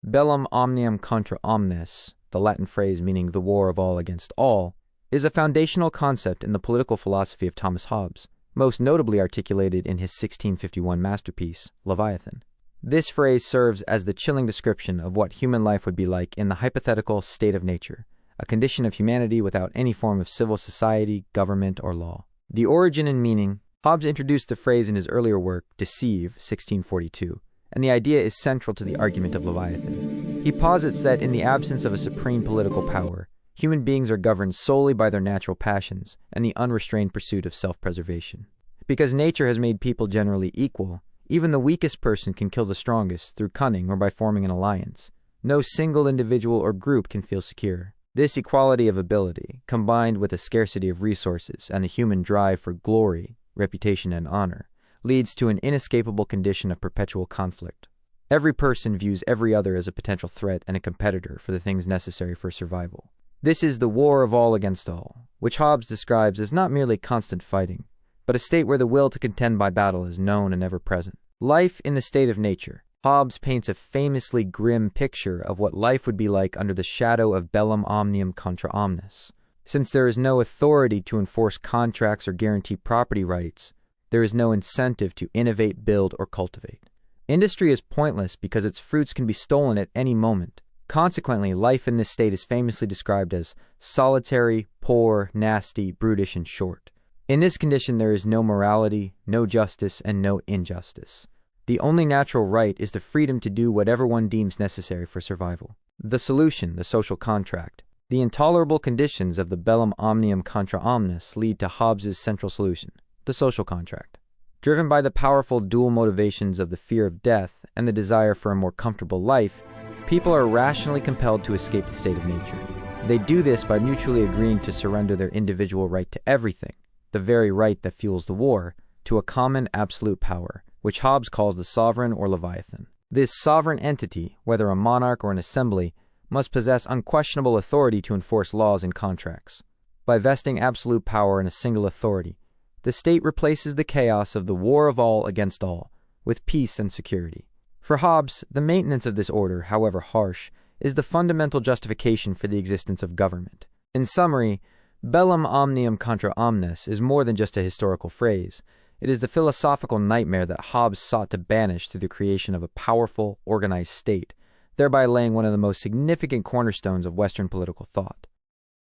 Bellum omnium contra omnes, the Latin phrase meaning the war of all against all, is a foundational concept in the political philosophy of Thomas Hobbes, most notably articulated in his 1651 masterpiece, Leviathan. This phrase serves as the chilling description of what human life would be like in the hypothetical state of nature, a condition of humanity without any form of civil society, government, or law. The origin and meaning. Hobbes introduced the phrase in his earlier work, Deceive, 1642, and the idea is central to the argument of Leviathan. He posits that in the absence of a supreme political power, human beings are governed solely by their natural passions and the unrestrained pursuit of self-preservation. Because nature has made people generally equal, even the weakest person can kill the strongest through cunning or by forming an alliance. No single individual or group can feel secure. This equality of ability, combined with a scarcity of resources and a human drive for glory, reputation, and honor, leads to an inescapable condition of perpetual conflict. Every person views every other as a potential threat and a competitor for the things necessary for survival. This is the war of all against all, which Hobbes describes as not merely constant fighting, but a state where the will to contend by battle is known and ever present. Life in the state of nature. Hobbes paints a famously grim picture of what life would be like under the shadow of bellum omnium contra omnes. Since there is no authority to enforce contracts or guarantee property rights, there is no incentive to innovate, build, or cultivate. Industry is pointless because its fruits can be stolen at any moment. Consequently, life in this state is famously described as solitary, poor, nasty, brutish, and short. In this condition, there is no morality, no justice, and no injustice. The only natural right is the freedom to do whatever one deems necessary for survival. The solution, the social contract. The intolerable conditions of the bellum omnium contra omnes lead to Hobbes's central solution, the social contract. Driven by the powerful dual motivations of the fear of death and the desire for a more comfortable life, people are rationally compelled to escape the state of nature. They do this by mutually agreeing to surrender their individual right to everything, the very right that fuels the war, to a common absolute power, which Hobbes calls the sovereign or Leviathan. This sovereign entity, whether a monarch or an assembly, must possess unquestionable authority to enforce laws and contracts. By vesting absolute power in a single authority, the state replaces the chaos of the war of all against all, with peace and security. For Hobbes, the maintenance of this order, however harsh, is the fundamental justification for the existence of government. In summary, bellum omnium contra omnes is more than just a historical phrase. It is the philosophical nightmare that Hobbes sought to banish through the creation of a powerful, organized state, thereby laying one of the most significant cornerstones of Western political thought.